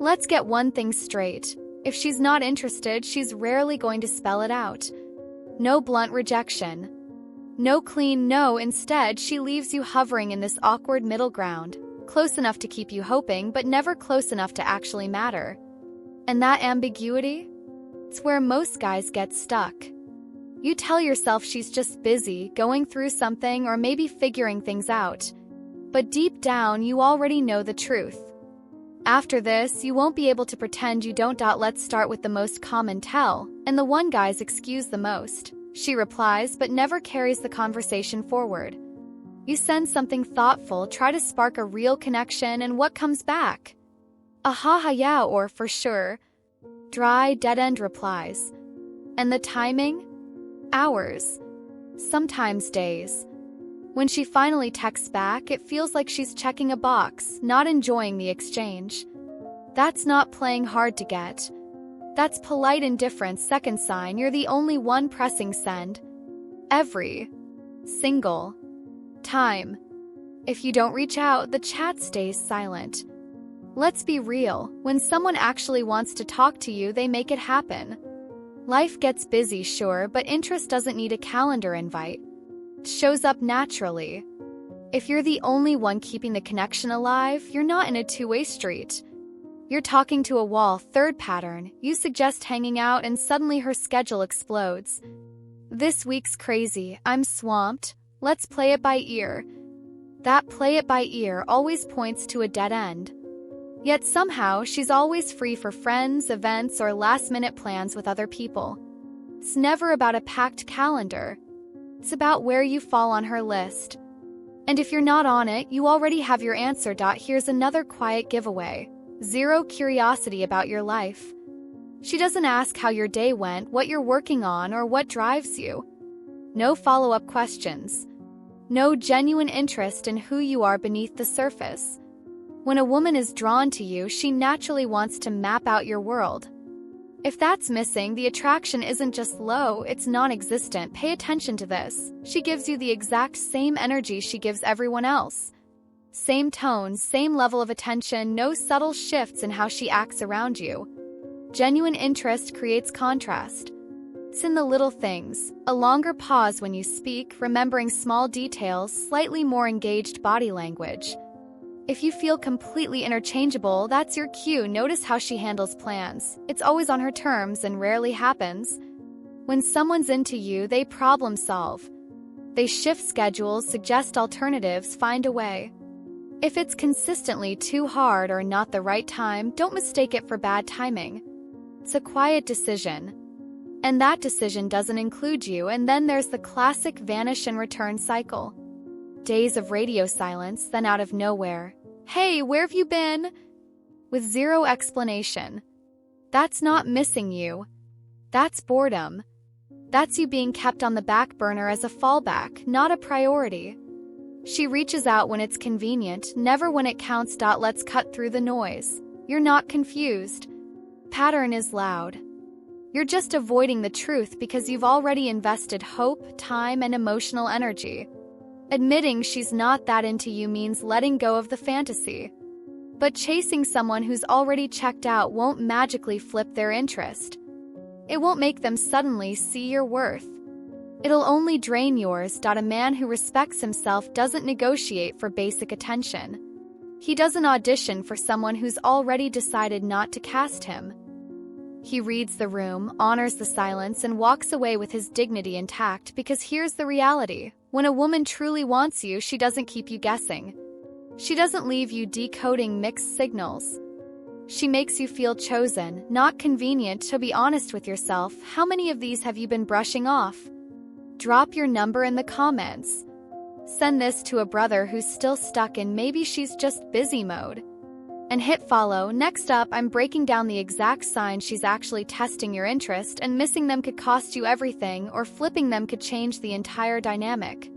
Let's get one thing straight. If she's not interested, she's rarely going to spell it out. No blunt rejection. No clean no. Instead, she leaves you hovering in this awkward middle ground, close enough to keep you hoping, but never close enough to actually matter. And that ambiguity? It's where most guys get stuck. You tell yourself she's just busy, going through something, or maybe figuring things out. But deep down, you already know the truth. After this, you won't be able to pretend you don't. Let's start with the most common tell, and the one guys excuse the most. She replies but never carries the conversation forward. You send something thoughtful, try to spark a real connection, and what comes back? A ha ha yeah or for sure. Dry, dead-end replies. And the timing? Hours. Sometimes days. When she finally texts back, it feels like she's checking a box, not enjoying the exchange. That's not playing hard to get. That's polite indifference. Second sign, you're the only one pressing send. Every single time. If you don't reach out, the chat stays silent. Let's be real, when someone actually wants to talk to you, they make it happen. Life gets busy, sure, but interest doesn't need a calendar invite. It shows up naturally. If you're the only one keeping the connection alive, you're not in a two-way street. You're talking to a wall. Third pattern, you suggest hanging out and suddenly her schedule explodes. This week's crazy, I'm swamped, let's play it by ear. That play it by ear always points to a dead end. Yet somehow, she's always free for friends, events, or last-minute plans with other people. It's never about a packed calendar. It's about where you fall on her list. And if you're not on it, you already have your answer. Here's another quiet giveaway. Zero curiosity about your life. She doesn't ask how your day went, what you're working on, or what drives you. No follow-up questions. No genuine interest in who you are beneath the surface. When a woman is drawn to you, she naturally wants to map out your world. If that's missing, the attraction isn't just low, it's non-existent. Pay attention to this. She gives you the exact same energy she gives everyone else. Same tone, same level of attention, no subtle shifts in how she acts around you. Genuine interest creates contrast. It's in the little things, a longer pause when you speak, remembering small details, slightly more engaged body language. If you feel completely interchangeable, that's your cue. Notice how she handles plans. It's always on her terms and rarely happens. When someone's into you, they problem solve. They shift schedules, suggest alternatives, find a way. If it's consistently too hard or not the right time, don't mistake it for bad timing. It's a quiet decision. And that decision doesn't include you, and then there's the classic vanish-and-return cycle. Days of radio silence, then out of nowhere. Hey, where have you been? With zero explanation. That's not missing you. That's boredom. That's you being kept on the back burner as a fallback, not a priority. She reaches out when it's convenient, never when it counts. Let's cut through the noise. You're not confused. Pattern is loud. You're just avoiding the truth because you've already invested hope, time, and emotional energy. Admitting she's not that into you means letting go of the fantasy. But chasing someone who's already checked out won't magically flip their interest. It won't make them suddenly see your worth. It'll only drain yours. A man who respects himself doesn't negotiate for basic attention. He doesn't audition for someone who's already decided not to cast him. He reads the room, honors the silence, and walks away with his dignity intact because here's the reality. When a woman truly wants you, she doesn't keep you guessing. She doesn't leave you decoding mixed signals. She makes you feel chosen, not convenient. To be honest with yourself, how many of these have you been brushing off? Drop your number in the comments. Send this to a brother who's still stuck in maybe she's just busy mode. And hit follow. Next up, I'm breaking down the exact signs she's actually testing your interest, and missing them could cost you everything, or flipping them could change the entire dynamic.